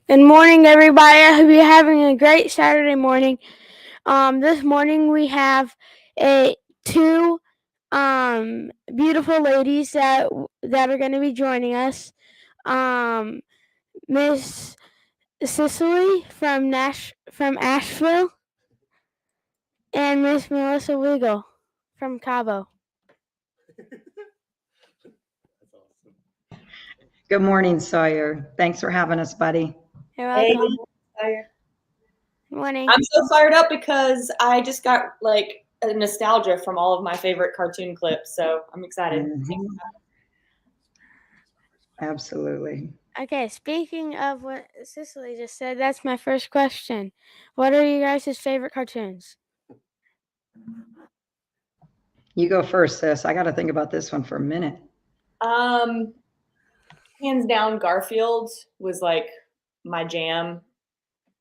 Good morning, everybody. I hope you're having a great Saturday morning. This morning we have two beautiful ladies that are going to be joining us. Miss Cicily from Asheville and Miss Melissa Wiegel from Cabo. Good morning, Sawyer. Thanks for having us, buddy. You're Hey, welcome. Sawyer. Good morning. I'm so fired up because I just got like a nostalgia from all of my favorite cartoon clips, so I'm excited. Absolutely. Okay, speaking of what Cicely just said, that's my first question. What are you guys' favorite cartoons? You go first, sis. I got to think about this one for a minute. Um, Hands down, Garfield was like my jam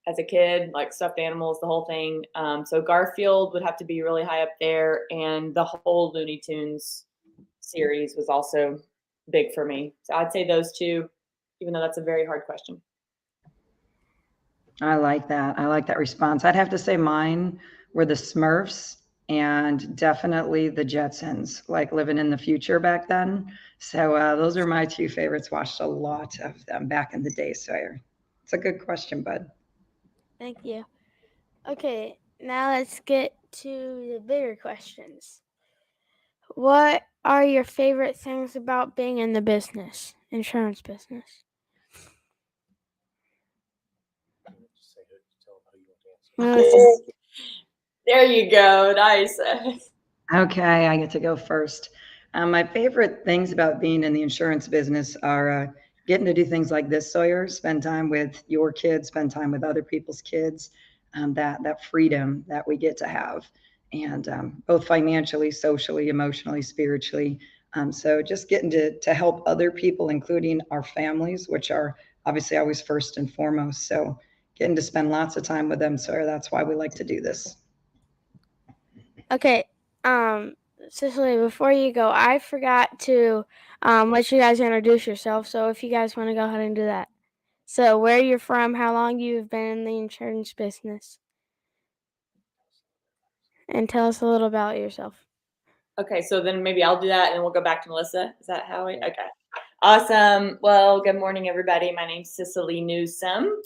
as a kid, like stuffed animals, the whole thing. So Garfield would have to be really high up there, and the whole Looney Tunes series was also big for me. So I'd say those two, even though that's a very hard question. I like that. I like that response. I'd have to say mine were the Smurfs and definitely the Jetsons, like living in the future back then. So those are my two favorites. Watched a lot of them back in the day, Sawyer. It's a good question, bud. Thank you. Okay, now let's get to the bigger questions. What are your favorite things about being in the insurance business? There you go. Nice. Okay, I get to go first. My favorite things about being in the insurance business are getting to do things like this, Sawyer. Spend time with your kids, spend time with other people's kids. That freedom that we get to have, and both financially, socially, emotionally, spiritually. So just getting to help other people, including our families, which are obviously always first and foremost. So getting to spend lots of time with them, Sawyer. That's why we like to do this. Okay, Cicely, before you go, I forgot to let you guys introduce yourself. So if you guys want to go ahead and do that. So where you're from, how long you've been in the insurance business, and tell us a little about yourself. Okay, so then maybe I'll do that and then we'll go back to Melissa. Is that how we? Okay. Awesome. Well, good morning, everybody. My name's Cicily Newsom.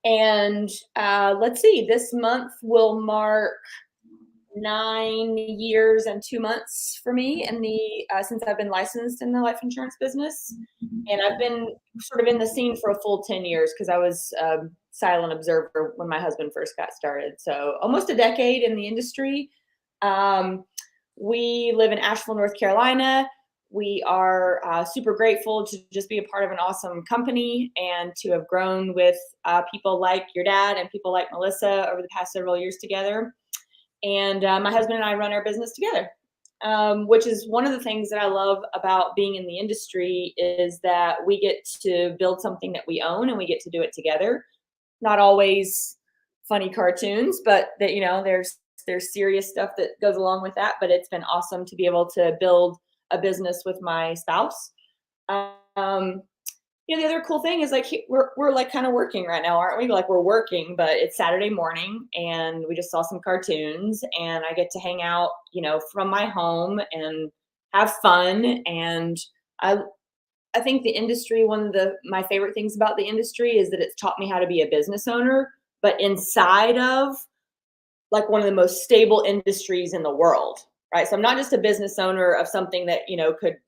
And let's see, this month will mark 9 years and 2 months for me in the since I've been licensed in the life insurance business. And I've been sort of in the scene for a full 10 years because I was a silent observer when my husband first got started. So almost a decade in the industry. We live in Asheville, North Carolina. We are super grateful to just be a part of an awesome company and to have grown with people like your dad and people like Melissa over the past several years together. And my husband and I run our business together, which is one of the things that I love about being in the industry is that we get to build something that we own and we get to do it together. Not always funny cartoons, but that there's serious stuff that goes along with that. But it's been awesome to be able to build a business with my spouse. The other cool thing is like we're like kind of working right now, aren't we? Like we're working, but it's Saturday morning and we just saw some cartoons and I get to hang out, from my home and have fun. And I think the industry, one of my favorite things about the industry is that it's taught me how to be a business owner, but inside of like one of the most stable industries in the world, right? So I'm not just a business owner of something that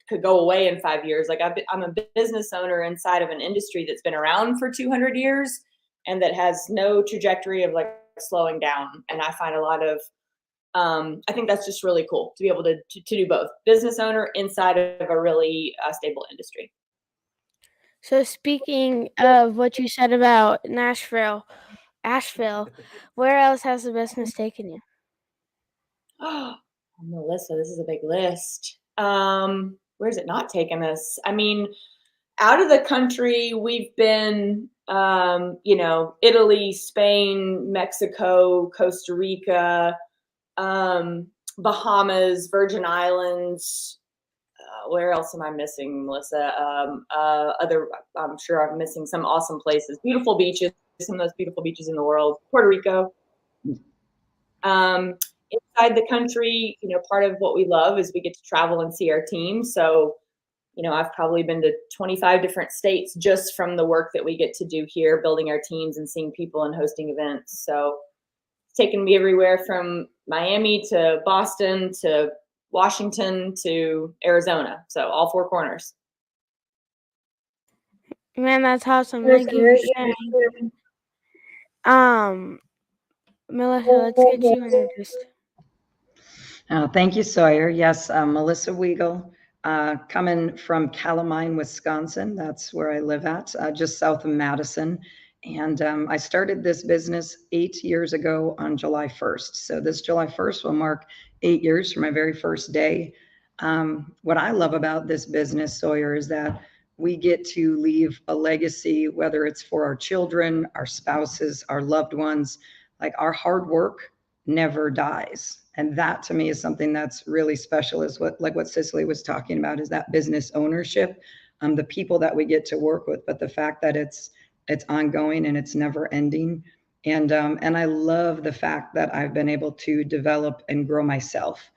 could go away in 5 years. Like I'm a business owner inside of an industry that's been around for 200 years and that has no trajectory of like slowing down. And I find a lot of I think that's just really cool to be able to do both, business owner inside of a really stable industry. So speaking of what you said about Asheville, where else has the business taken you? Oh, Melissa, this is a big list. Where's it not taken us? I mean, out of the country, we've been, Italy, Spain, Mexico, Costa Rica, Bahamas, Virgin Islands, where else am I missing, Melissa? I'm sure I'm missing some awesome places. Beautiful beaches, some of those beautiful beaches in the world. Puerto Rico. Inside the country, part of what we love is we get to travel and see our team. So, I've probably been to 25 different states just from the work that we get to do here, building our teams and seeing people and hosting events. So it's taken me everywhere from Miami to Boston to Washington to Arizona. So all four corners. Man, that's awesome. Thank you for sharing. Melissa, let's get you introduced. Thank you, Sawyer. Yes, Melissa Wiegel, coming from Calamine, Wisconsin. That's where I live at, just south of Madison. And I started this business 8 years ago on July 1st. So this July 1st will mark 8 years from my very first day. What I love about this business, Sawyer, is that we get to leave a legacy, whether it's for our children, our spouses, our loved ones. Like, our hard work never dies. And that to me is something that's really special, is what Cicily was talking about, is that business ownership, the people that we get to work with, but the fact that it's ongoing and it's never ending. And I love the fact that I've been able to develop and grow myself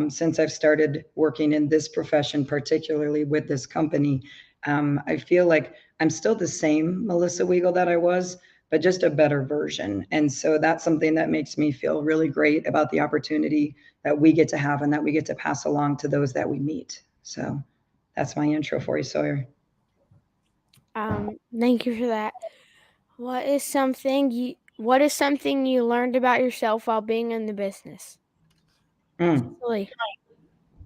since I've started working in this profession, particularly with this company. I feel like I'm still the same Melissa Wiegel that I was, but just a better version. And so that's something that makes me feel really great about the opportunity that we get to have and that we get to pass along to those that we meet. So that's my intro for you, Sawyer. Thank you for that. What is something you learned about yourself while being in the business? Cicely.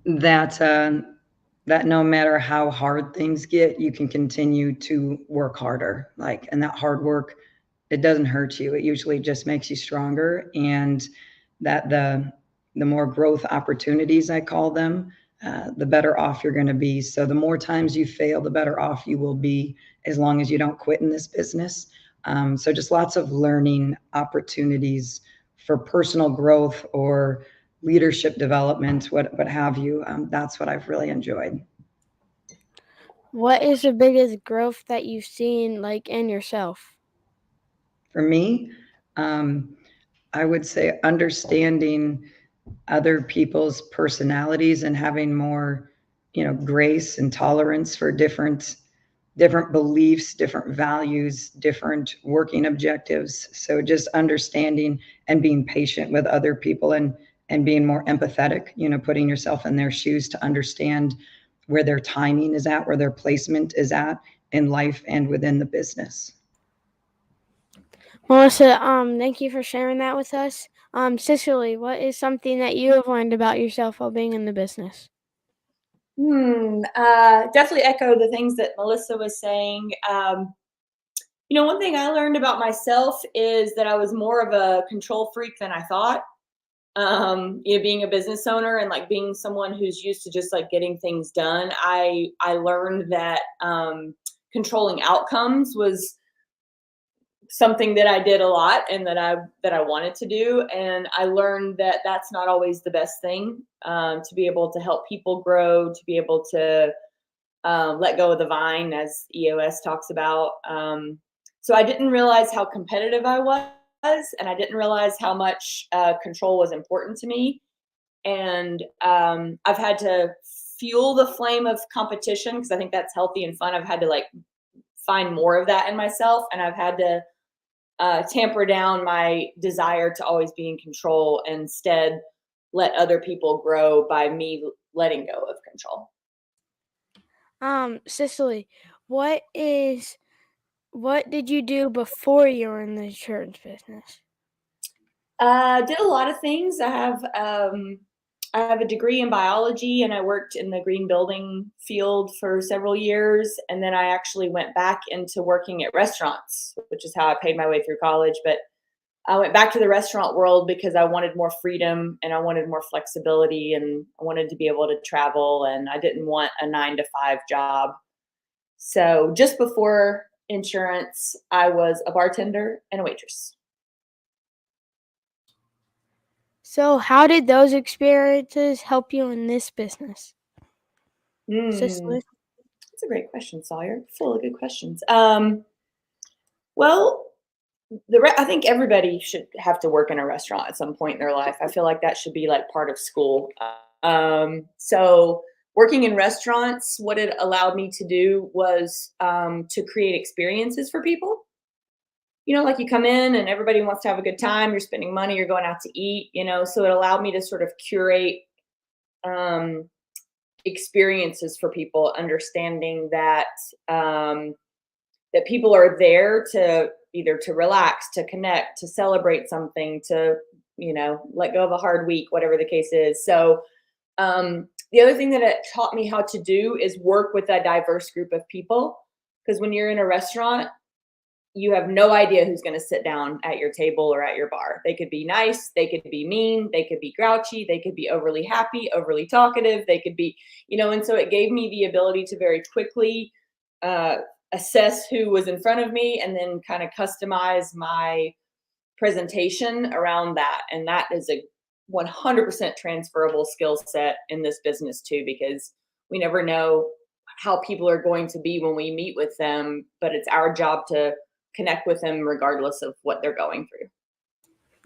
That no matter how hard things get, you can continue to work harder. And that hard work, it doesn't hurt you. It usually just makes you stronger. And that the more growth opportunities, I call them, the better off you're going to be. So the more times you fail, the better off you will be, as long as you don't quit in this business. So just lots of learning opportunities for personal growth or leadership development, what have you. That's what I've really enjoyed. What is the biggest growth that you've seen, in yourself? For me, I would say understanding other people's personalities and having more, grace and tolerance for different beliefs, different values, different working objectives. So just understanding and being patient with other people, and being more empathetic, putting yourself in their shoes to understand where their timing is at, where their placement is at in life and within the business. Melissa, thank you for sharing that with us. Cicely, what is something that you have learned about yourself while being in the business? Definitely echo the things that Melissa was saying. One thing I learned about myself is that I was more of a control freak than I thought. Being a business owner and being someone who's used to just getting things done, I learned that controlling outcomes was something that I did a lot and that I wanted to do. And I learned that that's not always the best thing, to be able to help people grow, to be able to let go of the vine, as EOS talks about. So I didn't realize how competitive I was, and I didn't realize how much control was important to me. And I've had to fuel the flame of competition, because I think that's healthy and fun. I've had to find more of that in myself, and I've had to tamper down my desire to always be in control, and instead let other people grow by me letting go of control. Cicely, what did you do before you were in the insurance business? Did a lot of things. I have a degree in biology, and I worked in the green building field for several years. And then I actually went back into working at restaurants, which is how I paid my way through college. But I went back to the restaurant world because I wanted more freedom and I wanted more flexibility, and I wanted to be able to travel, and I didn't want a 9-to-5 job. So just before insurance, I was a bartender and a waitress. So how did those experiences help you in this business? Cicely? That's a great question, Sawyer. Full of good questions. Well, I think everybody should have to work in a restaurant at some point in their life. I feel like that should be like part of school. So working in restaurants, what it allowed me to do was to create experiences for people. Like you come in and everybody wants to have a good time. You're spending money. You're going out to eat. So it allowed me to sort of curate um, experiences for people, understanding that that people are there to either to relax, to connect, to celebrate something, to let go of a hard week, whatever the case is. So the other thing that it taught me how to do is work with a diverse group of people, because when you're in a restaurant, you have no idea who's going to sit down at your table or at your bar. They could be nice, they could be mean, they could be grouchy, they could be overly happy, overly talkative, they could be, and so it gave me the ability to very quickly assess who was in front of me and then kind of customize my presentation around that. And that is a 100% transferable skill set in this business too, because we never know how people are going to be when we meet with them, but it's our job to connect with them regardless of what they're going through.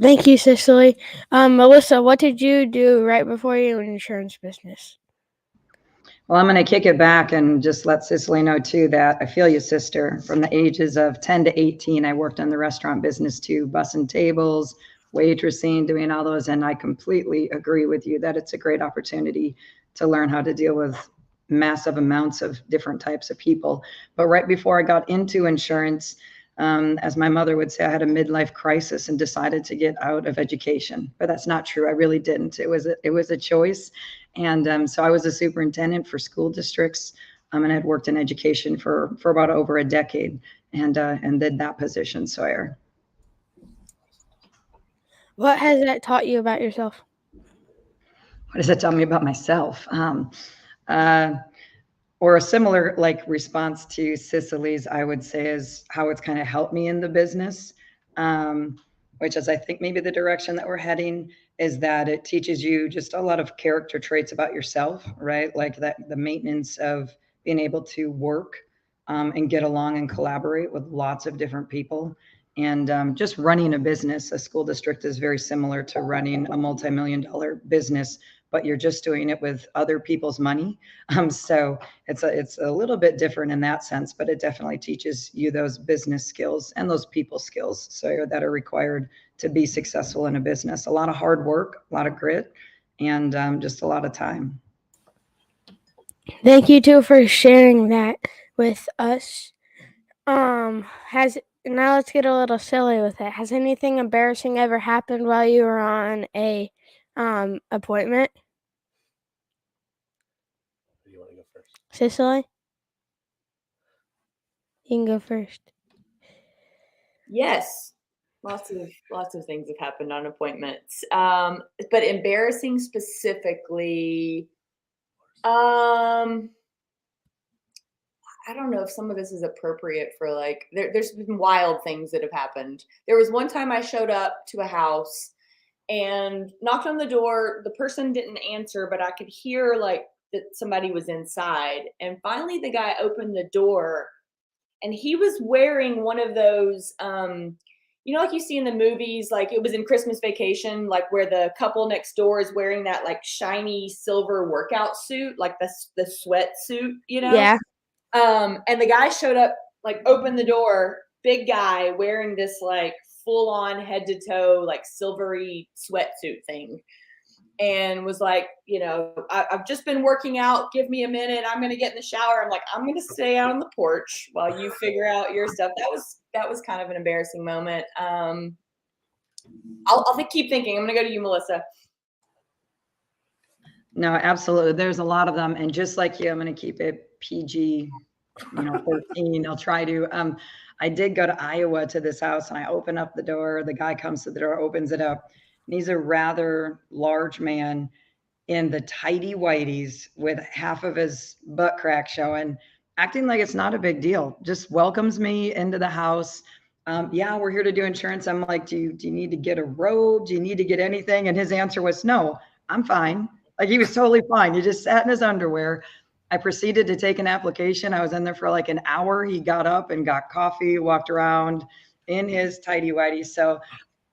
Thank you, Cicely. Melissa, what did you do right before you were in insurance business? Well, I'm going to kick it back and just let Cicely know too that I feel you, sister. From the ages of 10 to 18, I worked in the restaurant business too, bussing tables, waitressing, doing all those. And I completely agree with you that it's a great opportunity to learn how to deal with massive amounts of different types of people. But right before I got into insurance, as my mother would say, I had a midlife crisis and decided to get out of education. But that's not true. I really didn't. It was a choice. And so I was a superintendent for school districts, and I'd worked in education for about over a decade, and did that position, Sawyer. What has that taught you about yourself? What does that tell me about myself? Or a similar like response to Cicily's, I would say, is how it's kind of helped me in the business, which is I think maybe the direction that we're heading, is that it teaches you just a lot of character traits about yourself, right? Like that the maintenance of being able to work and get along and collaborate with lots of different people. And just running a business, a school district is very similar to running a multi-million-dollar business, but you're just doing it with other people's money. So it's a little bit different in that sense, but it definitely teaches you those business skills and those people skills, so that are required to be successful in a business. A lot of hard work, a lot of grit, and just a lot of time. Thank you too for sharing that with us. Now let's get a little silly with it. Has anything embarrassing ever happened while you were on a appointment? Do you want to go first? Cicely? You can go first. Yes. Lots of things have happened on appointments. But embarrassing specifically, I don't know if some of this is appropriate for like there's been wild things that have happened. There was one time I showed up to a house and knocked on the door. The person didn't answer, but I could hear like that somebody was inside. And finally the guy opened the door and he was wearing one of those like you see in the movies, like it was in Christmas Vacation, like where the couple next door is wearing that like shiny silver workout suit, like the sweatsuit, Yeah. And the guy showed up, like opened the door, big guy wearing this like full on head to toe, like silvery sweatsuit thing. And was like, I've just been working out. Give me a minute. I'm going to get in the shower. I'm like, I'm going to stay out on the porch while you figure out your stuff. That was kind of an embarrassing moment. I'll keep thinking. I'm going to go to you, Melissa. No, absolutely. There's a lot of them. And just like you, I'm going to keep it PG, 13. I'll try to. I did go to Iowa to this house and I open up the door. The guy comes to the door, opens it up. And he's a rather large man in the tighty whities with half of his butt crack showing, acting like it's not a big deal. Just welcomes me into the house. Yeah, we're here to do insurance. I'm like, do you need to get a robe? Do you need to get anything? And his answer was, no, I'm fine. Like he was totally fine. He just sat in his underwear. I proceeded to take an application. I was in there for like an hour. He got up and got coffee, walked around in his tidy whities. So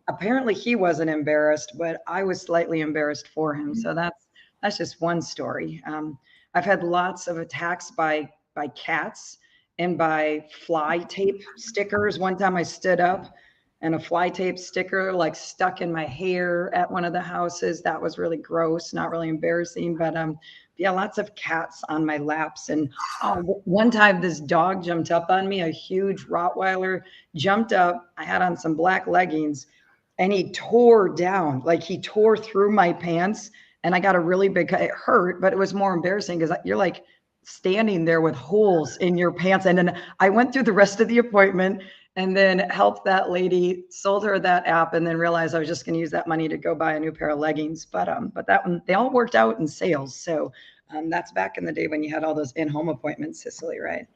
apparently he wasn't embarrassed, but I was slightly embarrassed for him. So that's just one story. I've had lots of attacks by cats and by fly tape stickers. One time I stood up and a fly tape sticker like stuck in my hair at one of the houses. That was really gross, not really embarrassing, but yeah, lots of cats on my laps. And one time this dog jumped up on me, a huge Rottweiler jumped up. I had on some black leggings and he tore down, like he tore through my pants. And I got a really big, it hurt, but it was more embarrassing because you're like standing there with holes in your pants. And then I went through the rest of the appointment and then helped that lady, sold her that app, and then realized I was just going to use that money to go buy a new pair of leggings. But that one, they all worked out in sales. So that's back in the day when you had all those in-home appointments, Cicely, right?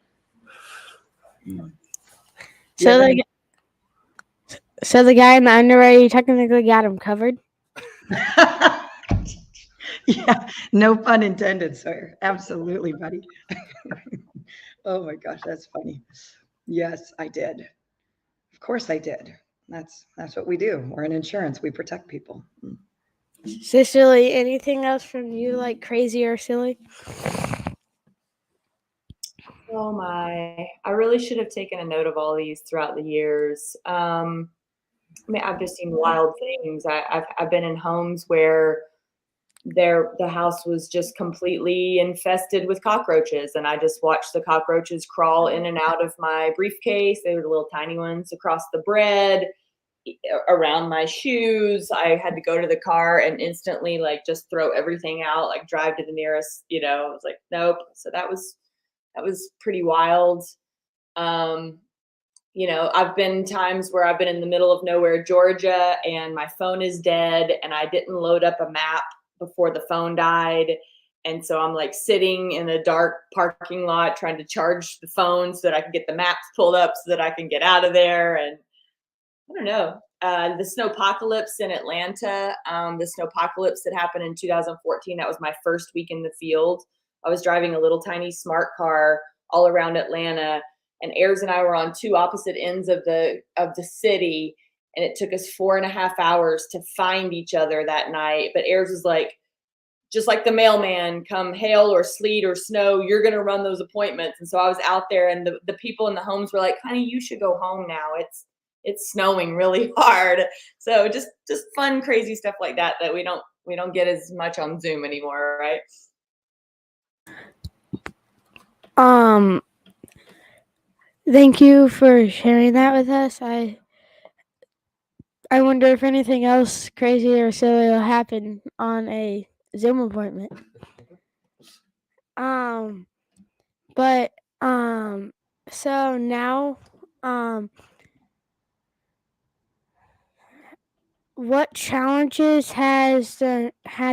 So the guy in the underwear, you technically got him covered. Yeah, no pun intended, Sawyer. Absolutely, buddy. Oh my gosh, that's funny. Yes, I did. Of course I did. That's what we do. We're in insurance. We protect people. Cicely, anything else from you like crazy or silly? Oh my! I really should have taken a note of all these throughout the years. I mean, I've just seen wild things. I've been in homes where the house was just completely infested with cockroaches, and I just watched the cockroaches crawl in and out of my briefcase. They were the little tiny ones across the bread, around my shoes. I had to go to the car and instantly like just throw everything out, like drive to the nearest, I was like, nope. So that was pretty wild. I've been times where I've been in the middle of nowhere, Georgia, and my phone is dead and I didn't load up a map before the phone died. And so I'm like sitting in a dark parking lot trying to charge the phone so that I can get the maps pulled up so that I can get out of there. And I don't know. The snowpocalypse in Atlanta, the snowpocalypse that happened in 2014, that was my first week in the field. I was driving a little tiny smart car all around Atlanta, and Ayers and I were on two opposite ends of the city, and it took us 4.5 hours to find each other that night. But Ayers was like, just like the mailman, come hail or sleet or snow, you're going to run those appointments. And so I was out there, and the people in the homes were like, honey, you should go home now. It's snowing really hard. So just fun, crazy stuff like that we don't get as much on Zoom anymore, right? Thank you for sharing that with us. I wonder if anything else crazy or silly will happen on a Zoom appointment. But so now, what challenges has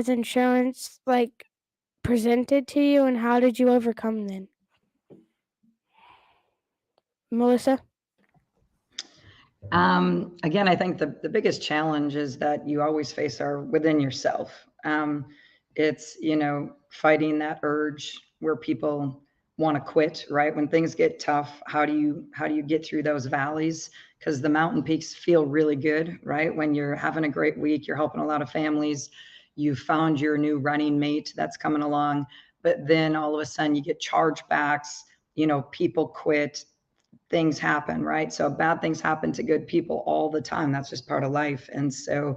insurance like presented to you, and how did you overcome them, Melissa? Again, I think the biggest challenge is that you always face are within yourself. It's, fighting that urge where people want to quit, right? When things get tough, how do you get through those valleys? Because the mountain peaks feel really good, right? When you're having a great week, you're helping a lot of families, you found your new running mate that's coming along, but then all of a sudden you get chargebacks, people quit, things happen, right? So bad things happen to good people all the time. That's just part of life. And so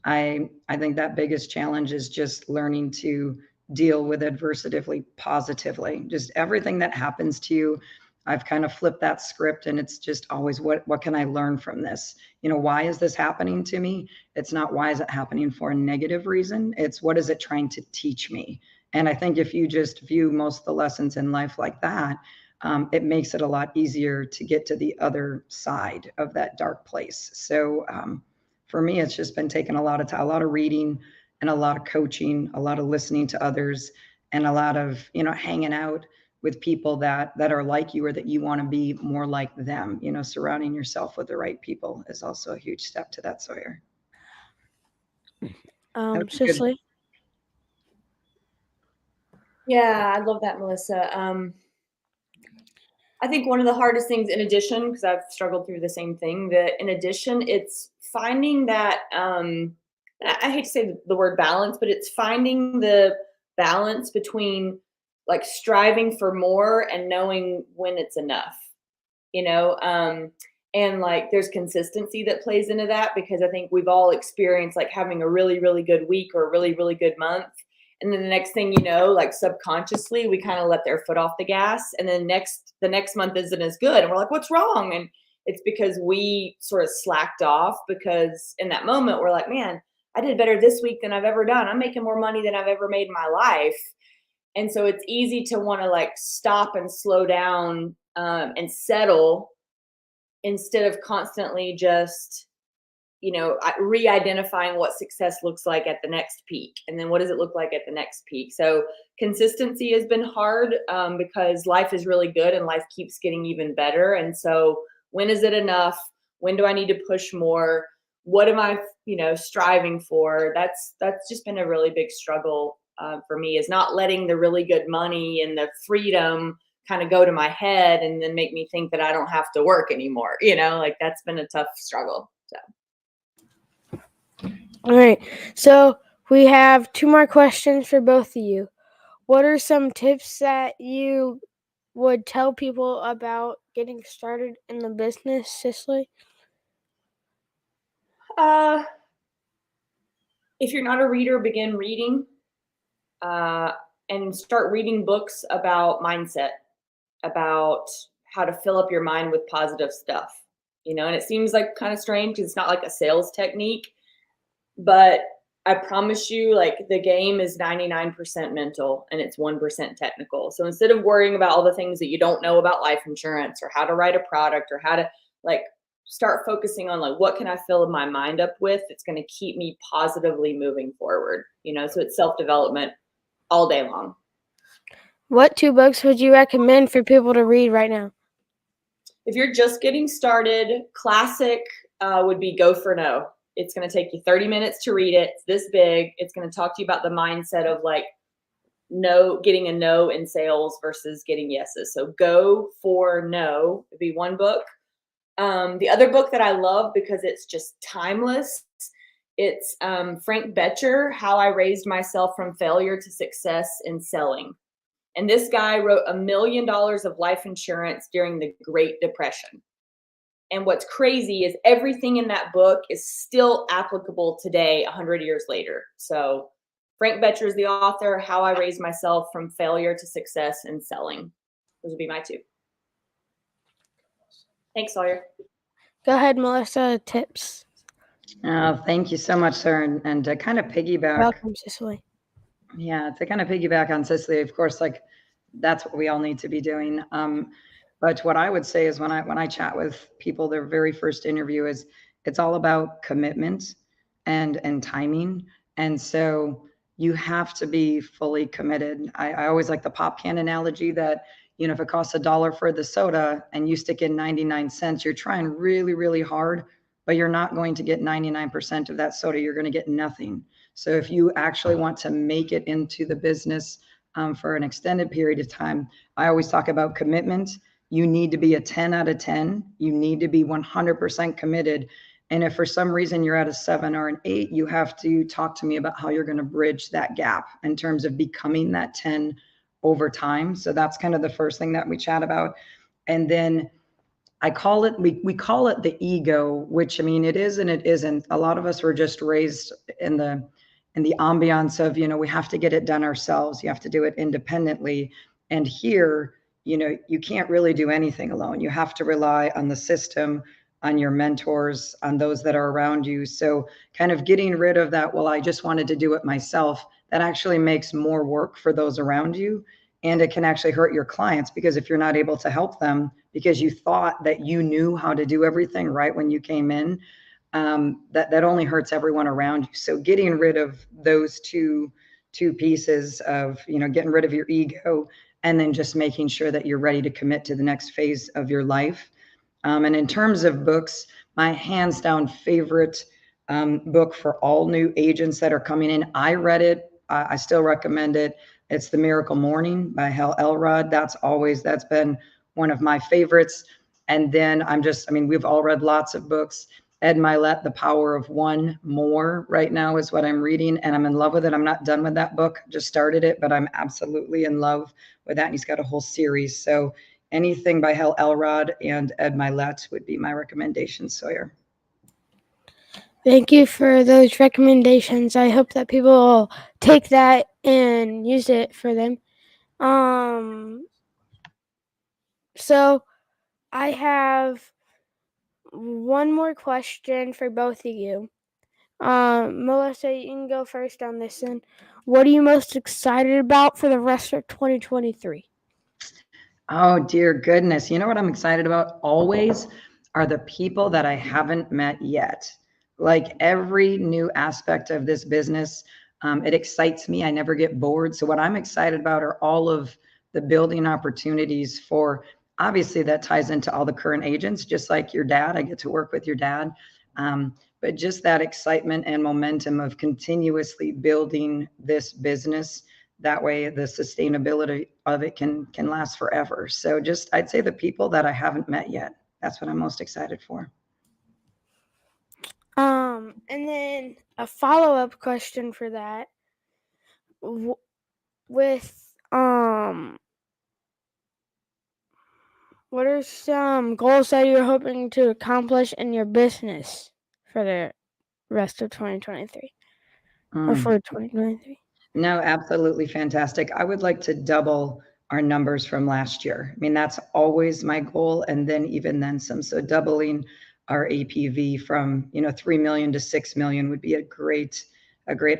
I think that biggest challenge is just learning to deal with adversity positively. Just everything that happens to you, I've kind of flipped that script, and it's just always what can I learn from this? Why is this happening to me? It's not why is it happening for a negative reason. It's what is it trying to teach me? And I think if you just view most of the lessons in life like that, it makes it a lot easier to get to the other side of that dark place. So for me, it's just been taking a lot of time, a lot of reading and a lot of coaching, a lot of listening to others, and a lot of, hanging out with people that are like you or that you want to be more like them. Surrounding yourself with the right people is also a huge step to that, Sawyer. Cicely? Yeah, I love that, Melissa. I think one of the hardest things, in addition, because I've struggled through the same thing, that in addition, it's finding that, I hate to say the word balance, but it's finding the balance between like striving for more and knowing when it's enough, you know? And like there's consistency that plays into that, because I think we've all experienced like having a really, really good week or a really, really good month. And then the next thing you know, like subconsciously, we kind of let their foot off the gas. And then the next month isn't as good. And we're like, what's wrong? And it's because we sort of slacked off, because in that moment, we're like, man, I did better this week than I've ever done. I'm making more money than I've ever made in my life. And so it's easy to want to like stop and slow down, and settle, instead of constantly just, re-identifying what success looks like at the next peak, and then what does it look like at the next peak. So consistency has been hard, because life is really good and life keeps getting even better. And so when is it enough? When do I need to push more? What am I, striving for? That's just been a really big struggle, for me, is not letting the really good money and the freedom kind of go to my head and then make me think that I don't have to work anymore. Like that's been a tough struggle. So. All right. So we have two more questions for both of you. What are some tips that you would tell people about getting started in the business, Cicely? If you're not a reader, begin reading, and start reading books about mindset, about how to fill up your mind with positive stuff. And it seems like kind of strange because it's not like a sales technique, but I promise you, like the game is 99% mental and it's 1% technical. So instead of worrying about all the things that you don't know about life insurance or how to write a product or how to like start focusing on like what can I fill my mind up with that's going to keep me positively moving forward. So it's self-development all day long. What two books would you recommend for people to read right now? If you're just getting started, classic would be Go for No. It's going to take you 30 minutes to read it. It's this big. It's going to talk to you about the mindset of like getting a no in sales versus getting yeses. So Go for No would be one book. The other book that I love because it's just timeless, it's Frank Betcher, How I Raised Myself from Failure to Success in Selling. And this guy wrote $1 million of life insurance during the Great Depression. And what's crazy is everything in that book is still applicable today, 100 years later. So Frank Betcher is the author, How I Raised Myself from Failure to Success in Selling. Those would be my two. Thanks, Sawyer. Go ahead, Melissa. Tips. Thank you so much, sir. And to kind of piggyback. Welcome, Cicely. Yeah, to kind of piggyback on Cicely, of course, like that's what we all need to be doing. But what I would say is when I chat with people, their very first interview is it's all about commitment and timing. And so you have to be fully committed. I always like the pop can analogy that, if it costs $1 for the soda and you stick in 99 cents, you're trying really, really hard, but you're not going to get 99% of that soda. You're going to get nothing. So if you actually want to make it into the business for an extended period of time, I always talk about commitment. You need to be a 10 out of 10. You need to be 100% committed. And if for some reason you're at a 7 or an 8, you have to talk to me about how you're going to bridge that gap in terms of becoming that 10 over time. So that's kind of the first thing that we chat about. And then I call it, we call it the ego, which I mean, it is and it isn't. A lot of us were just raised in the ambiance of, we have to get it done ourselves. You have to do it independently. And here, you can't really do anything alone. You have to rely on the system, on your mentors, on those that are around you. So kind of getting rid of that, well, I just wanted to do it myself, that actually makes more work for those around you. And it can actually hurt your clients because if you're not able to help them because you thought that you knew how to do everything right when you came in, that only hurts everyone around you. So getting rid of those two pieces of, getting rid of your ego and then just making sure that you're ready to commit to the next phase of your life. And in terms of books, my hands down favorite book for all new agents that are coming in, I read it. I still recommend it. It's The Miracle Morning by Hal Elrod. That's been one of my favorites. And then we've all read lots of books. Ed Milet, The Power of One More right now is what I'm reading, and I'm in love with it. I'm not done with that book, just started it, but I'm absolutely in love with that. And he's got a whole series. So anything by Hal Elrod and Ed Milet would be my recommendation, Sawyer. Thank you for those recommendations. I hope that people will take that and use it for them. So I have one more question for both of you. Melissa, you can go first on this one. What are you most excited about for the rest of 2023? Oh, dear goodness. You know what I'm excited about always are the people that I haven't met yet. Like every new aspect of this business, it excites me. I never get bored. So, what I'm excited about are all of the building opportunities for obviously that ties into all the current agents, just like your dad. I get to work with your dad. But just that excitement and momentum of continuously building this business, that way the sustainability of it can last forever. So just I'd say the people that I haven't met yet, that's what I'm most excited for. And then a follow-up question for that. With what are some goals that you're hoping to accomplish in your business for the rest of 2023 or for 2023? No, absolutely fantastic. I would like to double our numbers from last year. I mean, that's always my goal. And then even then some. So doubling our APV from, 3 million to 6 million would be a great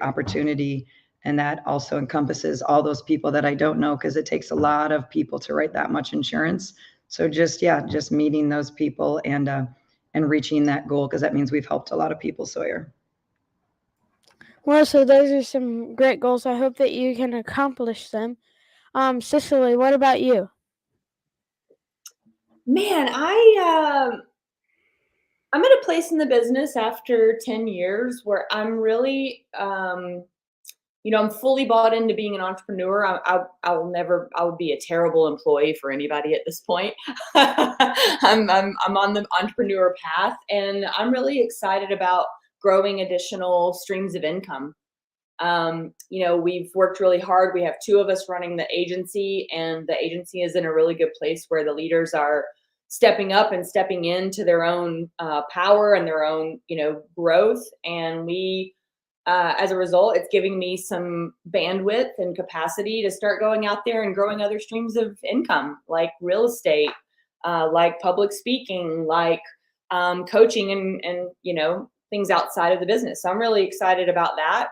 opportunity. And that also encompasses all those people that I don't know, because it takes a lot of people to write that much insurance. So just meeting those people and reaching that goal, because that means we've helped a lot of people, Sawyer. Well, so those are some great goals. I hope that you can accomplish them. Cicily, what about you? Man, I'm at a place in the business after 10 years where I'm really, I'm fully bought into being an entrepreneur. I would be a terrible employee for anybody at this point. I'm on the entrepreneur path, and I'm really excited about growing additional streams of income. We've worked really hard. We have two of us running the agency, and the agency is in a really good place where the leaders are stepping up and stepping into their own power and their own, growth. And we, as a result, it's giving me some bandwidth and capacity to start going out there and growing other streams of income, like real estate, like public speaking, like coaching, and things outside of the business. So I'm really excited about that.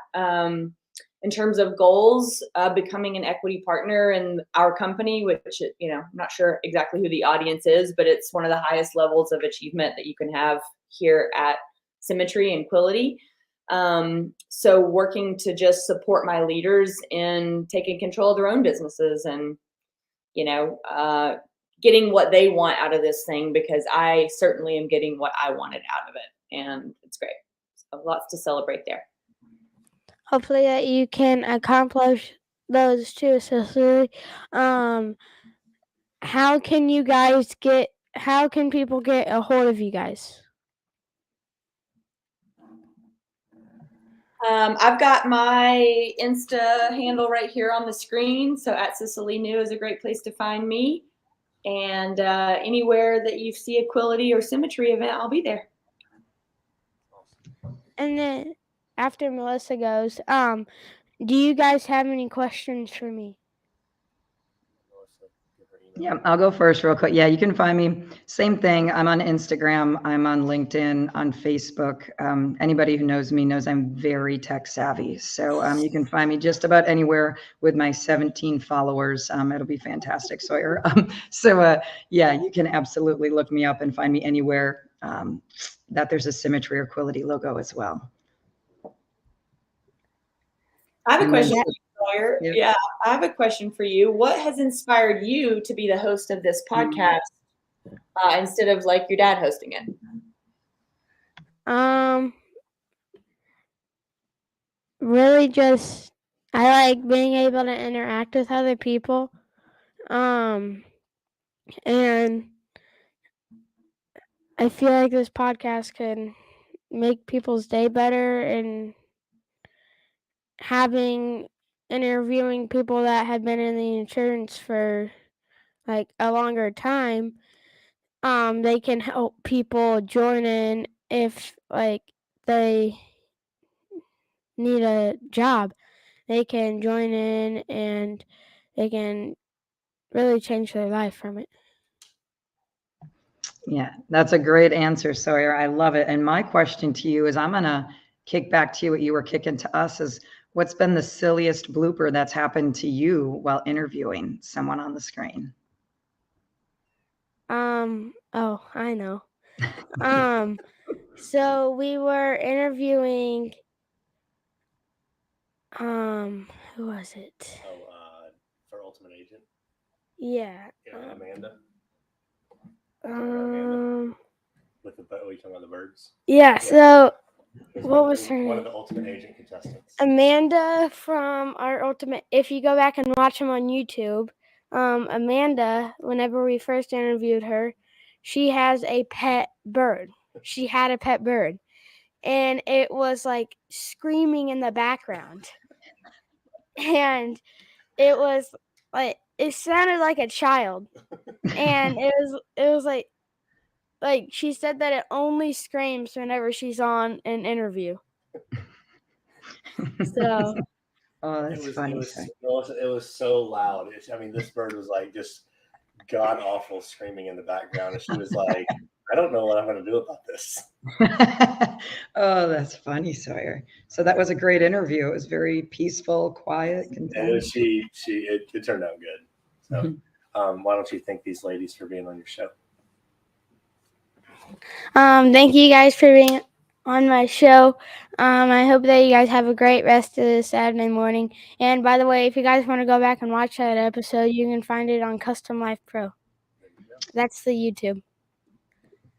In terms of goals, becoming an equity partner in our company, which, I'm not sure exactly who the audience is, but it's one of the highest levels of achievement that you can have here at Symmetry and Quility. So working to just support my leaders in taking control of their own businesses and, getting what they want out of this thing, because I certainly am getting what I wanted out of it, and it's great. So lots to celebrate there. Hopefully that you can accomplish those too, Cicily. How can people get a hold of you guys? I've got my Insta handle right here on the screen. So at Cicily New is a great place to find me. And anywhere that you see a Quility or Symmetry event, I'll be there. And then after Melissa goes, do you guys have any questions for me? Yeah, I'll go first real quick. Yeah, you can find me. Same thing. I'm on Instagram. I'm on LinkedIn, on Facebook. Anybody who knows me knows I'm very tech savvy. So you can find me just about anywhere with my 17 followers. It'll be fantastic, Sawyer. Yeah, you can absolutely look me up and find me anywhere that there's a Symmetry or Quility logo as well. I have a question for you, Sawyer. Yeah, I have a question for you. What has inspired you to be the host of this podcast instead of like your dad hosting it? Really just I like being able to interact with other people. And I feel like this podcast can make people's day better, and interviewing people that have been in the insurance for like a longer time, they can help people join in if like they need a job. They can join in and they can really change their life from it. Yeah, that's a great answer, Sawyer. I love it. And my question to you is, I'm going to kick back to you what you were kicking to us is, what's been the silliest blooper that's happened to you while interviewing someone on the screen? Oh, I know. So we were interviewing, who was it? For Ultimate Agent. Yeah. Amanda. With the are you talking about the birds? Yeah. So what was her One name? of the Ultimate Agent contestants. Amanda from our Ultimate. If you go back and watch them on YouTube, Amanda, whenever we first interviewed her, she has a pet bird. She had a pet bird, and it was like screaming in the background, and it was like it sounded like a child, and it was like she said that it only screams whenever she's on an interview. So Oh, that's funny. It was so loud. I mean, this bird was like just god awful screaming in the background, and she was like, "I don't know what I'm going to do about this." Oh, that's funny, Sawyer. So that was a great interview. It was very peaceful, quiet, content. It turned out good. So, why don't you thank these ladies for being on your show? Thank you guys for being on my show. I hope that you guys have a great rest of this Saturday morning. And by the way, if you guys want to go back and watch that episode, you can find it on Custom Life Pro. That's the YouTube.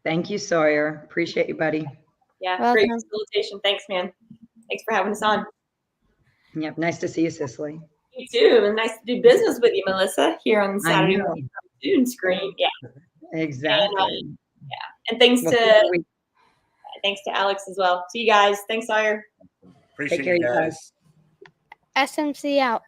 Thank you, Sawyer. Appreciate you, buddy. Yeah, Welcome. great facilitation. Thanks, man. Thanks for having us on. Yep, nice to see you, Cicely. You too, and nice to do business with you, Melissa, here on Saturday morning cartoon screen. Yeah, exactly. and thanks to Alex as well. See you guys. Thanks, Sawyer. Appreciate you guys. SMC out.